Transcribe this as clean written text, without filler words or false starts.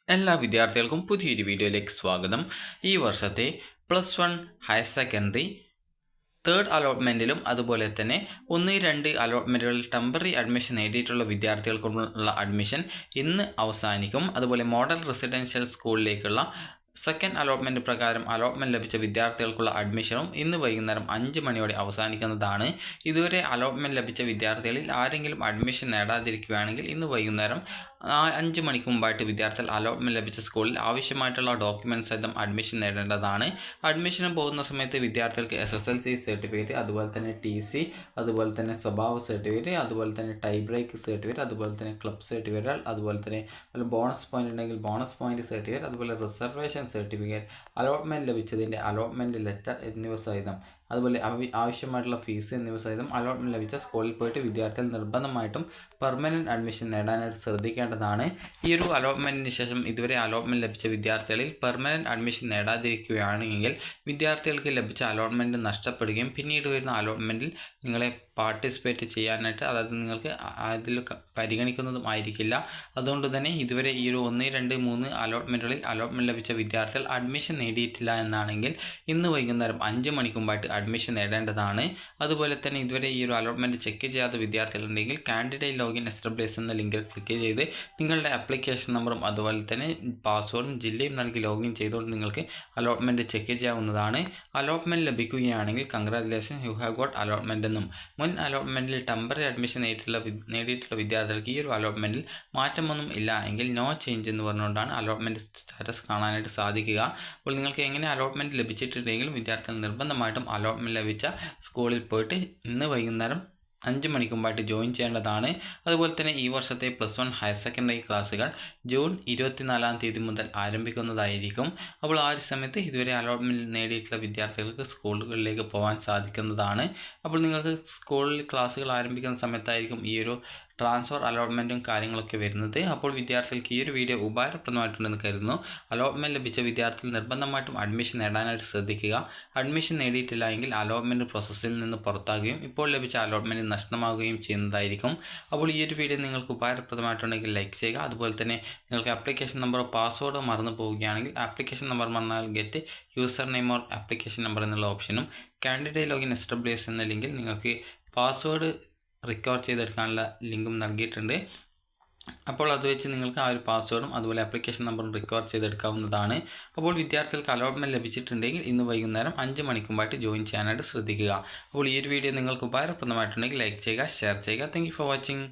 എല്ലാ വിദ്യാർത്ഥികൾക്കും പുതിയൊരു വീഡിയോയിലേക്ക് സ്വാഗതം. ഈ വർഷത്തെ +1 ഹയർ സെക്കൻഡറി തേർഡ് അലോട്ട്മെൻറ്റിലും അതുപോലെ തന്നെ 1, 2 അലോട്ട്മെൻറ്റുകളിൽ ടെമ്പററി അഡ്മിഷൻ നേടിയിട്ടുള്ള വിദ്യാർത്ഥികൾക്കുള്ള അഡ്മിഷൻ ഇന്ന് അവസാനിക്കും. അതുപോലെ മോഡൽ റെസിഡൻഷ്യൽ സ്കൂളിലേക്കുള്ള സെക്കൻഡ് അലോട്ട്മെൻറ്റ് പ്രകാരം അലോട്ട്മെൻറ്റ് ലഭിച്ച വിദ്യാർത്ഥികൾക്കുള്ള അഡ്മിഷനും ഇന്ന് വൈകുന്നേരം 5 മണിയോടെ അവസാനിക്കുന്നതാണ്. ഇതുവരെ അലോട്ട്മെൻറ്റ് ലഭിച്ച വിദ്യാർത്ഥികളിൽ ആരെങ്കിലും അഡ്മിഷൻ നേടാതിരിക്കുകയാണെങ്കിൽ ഇന്ന് വൈകുന്നേരം 5 മണിക്ക് മുമ്പായിട്ട് വിദ്യാർത്ഥികൾ അലോട്ട്മെൻറ്റ് ലഭിച്ച സ്കൂളിൽ ആവശ്യമായിട്ടുള്ള ഡോക്യുമെൻറ്റ്സ് സഹിതം അഡ്മിഷൻ നേടേണ്ടതാണ്. അഡ്മിഷന് പോകുന്ന സമയത്ത് വിദ്യാർത്ഥികൾക്ക് SSLC സർട്ടിഫിക്കറ്റ്, അതുപോലെ തന്നെ TC, അതുപോലെ തന്നെ സ്വഭാവ സർട്ടിഫിക്കറ്റ്, അതുപോലെ തന്നെ ടൈ ബ്രേക്ക് സർട്ടിഫിക്കറ്റ്, അതുപോലെ തന്നെ ക്ലബ് സർട്ടിഫിക്കറ്റ്, അതുപോലെ തന്നെ ബോണസ് പോയിന്റ് ഉണ്ടെങ്കിൽ ബോണസ് പോയിന്റ് സർട്ടിഫിക്കറ്റ്, അതുപോലെ റിസർവേഷൻ സർട്ടിഫിക്കറ്റ്, അലോട്ട്മെൻറ്റ് ലഭിച്ചതിൻ്റെ അലോട്ട്മെൻറ്റ് ലെറ്റർ എന്നിവ സഹിതം, അതുപോലെ ആവശ്യമായിട്ടുള്ള ഫീസ് എന്നിവ സഹിതം അലോട്ട്മെൻറ്റ് ലഭിച്ച സ്കൂളിൽ പോയിട്ട് വിദ്യാർത്ഥികൾ നിർബന്ധമായിട്ടും പെർമനൻറ്റ് അഡ്മിഷൻ നേടാനായിട്ട് ശ്രദ്ധിക്കേണ്ടതാണ്. ഈ ഒരു അലോട്ട്മെൻറ്റിന് ശേഷം ഇതുവരെ അലോട്ട്മെൻറ്റ് ലഭിച്ച വിദ്യാർത്ഥികളിൽ പെർമനൻറ്റ് അഡ്മിഷൻ നേടാതിരിക്കുകയാണെങ്കിൽ വിദ്യാർത്ഥികൾക്ക് ലഭിച്ച അലോട്ട്മെൻറ്റ് നഷ്ടപ്പെടുകയും പിന്നീട് വരുന്ന അലോട്ട്മെൻറ്റിൽ നിങ്ങളെ പാർട്ടിസിപ്പേറ്റ് ചെയ്യാനായിട്ട്, അതായത് നിങ്ങൾക്ക് അതിൽ പരിഗണിക്കുന്നതും ആയിരിക്കില്ല. അതുകൊണ്ട് തന്നെ ഇതുവരെ ഈ ഒരു 1, 2, 3 അലോട്ട്മെൻറ്റുകളിൽ അലോട്ട്മെൻറ്റ് ലഭിച്ച വിദ്യാർത്ഥികൾ അഡ്മിഷൻ നേടിയിട്ടില്ല എന്നാണെങ്കിൽ ഇന്ന് വൈകുന്നേരം 5 മണിക്ക് മുമ്പായിട്ട് അഡ്മിഷൻ നേടേണ്ടതാണ്. അതുപോലെ തന്നെ ഇതുവരെ ഈ ഒരു അലോട്ട്മെൻറ്റ് ചെക്ക് ചെയ്യാത്ത വിദ്യാർത്ഥികളുണ്ടെങ്കിൽ കാൻഡിഡേറ്റ് ലോഗിൻ SWS എന്ന ലിങ്കിൽ ക്ലിക്ക് ചെയ്ത് നിങ്ങളുടെ ആപ്ലിക്കേഷൻ നമ്പറും അതുപോലെ തന്നെ പാസ്വേഡും ജില്ലയും നൽകി ലോഗിൻ ചെയ്തുകൊണ്ട് നിങ്ങൾക്ക് അലോട്ട്മെൻറ്റ് ചെക്ക് ചെയ്യാവുന്നതാണ്. അലോട്ട്മെൻറ്റ് ലഭിക്കുകയാണെങ്കിൽ congratulation, you have got allotment എന്നും, മുൻ അലോട്ട്മെൻറ്റിൽ ടെമ്പററി അഡ്മിഷൻ നേടിയിട്ടുള്ള വിദ്യാർത്ഥികൾക്ക് ഈ ഒരു അലോട്ട്മെൻറ്റിൽ മാറ്റമൊന്നും ഇല്ല എങ്കിൽ നോ ചേഞ്ച് എന്ന് പറഞ്ഞുകൊണ്ടാണ് അലോട്ട്മെൻറ്റ് സ്റ്റാറ്റസ് കാണാനായിട്ട് സാധിക്കുക. അപ്പോൾ നിങ്ങൾക്ക് എങ്ങനെ അലോട്ട്മെൻറ്റ് ലഭിച്ചിട്ടുണ്ടെങ്കിലും വിദ്യാർത്ഥികൾ നിർബന്ധമായിട്ടും അലോട്ട്മെൻറ്റ് ലഭിച്ച സ്കൂളിൽ പോയിട്ട് ഇന്ന് വൈകുന്നേരം 5 മണിക്ക് മുമ്പായിട്ട് ജോയിൻ ചെയ്യേണ്ടതാണ്. അതുപോലെ തന്നെ ഈ വർഷത്തെ +1 ഹയർ സെക്കൻഡറി ക്ലാസ്സുകൾ ജൂൺ 24-ാം തീയതി മുതൽ ആരംഭിക്കുന്നതായിരിക്കും. അപ്പോൾ ആ ഒരു സമയത്ത് ഇതുവരെ അലോട്ട്മെൻറ്റ് നേടിയിട്ടുള്ള വിദ്യാർത്ഥികൾക്ക് സ്കൂളുകളിലേക്ക് പോകാൻ സാധിക്കുന്നതാണ്. അപ്പോൾ നിങ്ങൾക്ക് സ്കൂളിൽ ക്ലാസ്സുകൾ ആരംഭിക്കുന്ന സമയത്തായിരിക്കും ഈ ഒരു ട്രാൻസ്ഫർ അലോട്ട്മെൻറ്റും കാര്യങ്ങളൊക്കെ വരുന്നത്. അപ്പോൾ വിദ്യാർത്ഥികൾക്ക് ഈ ഒരു വീഡിയോ ഉപകാരപ്രദമായിട്ടുണ്ടെന്ന് കരുതുന്നു. അലോട്ട്മെൻറ്റ് ലഭിച്ച വിദ്യാർത്ഥികൾ നിർബന്ധമായിട്ടും അഡ്മിഷൻ നേടാനായിട്ട് ശ്രദ്ധിക്കുക. അഡ്മിഷൻ നേടിയിട്ടില്ല എങ്കിൽ അലോട്ട്മെൻറ്റ് പ്രോസസ്സിൽ നിന്ന് പുറത്താകുകയും ഇപ്പോൾ ലഭിച്ച അലോട്ട്മെൻറ്റ് നഷ്ടമാകുകയും ചെയ്യുന്നതായിരിക്കും. അപ്പോൾ ഈ ഒരു വീഡിയോ നിങ്ങൾക്ക് ഉപകാരപ്രദമായിട്ടുണ്ടെങ്കിൽ ലൈക്ക് ചെയ്യുക. അതുപോലെ തന്നെ നിങ്ങൾക്ക് ആപ്ലിക്കേഷൻ നമ്പറോ പാസ്വേഡോ മറന്നു പോവുകയാണെങ്കിൽ ആപ്ലിക്കേഷൻ നമ്പർ മറന്നാൽ get user name or application number എന്നുള്ള ഓപ്ഷനും കാൻഡിഡേറ്റ് ലോഗിൻ SWS എന്ന ലിങ്കിൽ നിങ്ങൾക്ക് പാസ്വേഡ് റിക്കവർ ചെയ്തെടുക്കാനുള്ള ലിങ്കും നൽകിയിട്ടുണ്ട്. അപ്പോൾ അത് വെച്ച് നിങ്ങൾക്ക് ആ ഒരു പാസ്വേഡും അതുപോലെ ആപ്ലിക്കേഷൻ നമ്പറും റിക്കവർ ചെയ്തെടുക്കാവുന്നതാണ്. അപ്പോൾ വിദ്യാർത്ഥികൾക്ക് അലോട്ട്മെൻറ്റ് ലഭിച്ചിട്ടുണ്ടെങ്കിൽ ഇന്ന് വൈകുന്നേരം 5 മണിക്ക് മുമ്പായിട്ട് ജോയിൻ ചെയ്യാനായിട്ട് ശ്രദ്ധിക്കുക. അപ്പോൾ ഈ ഒരു വീഡിയോ നിങ്ങൾക്ക് ഉപകാരപ്രദമായിട്ടുണ്ടെങ്കിൽ ലൈക്ക് ചെയ്യുക, ഷെയർ ചെയ്യുക. Thank you for watching.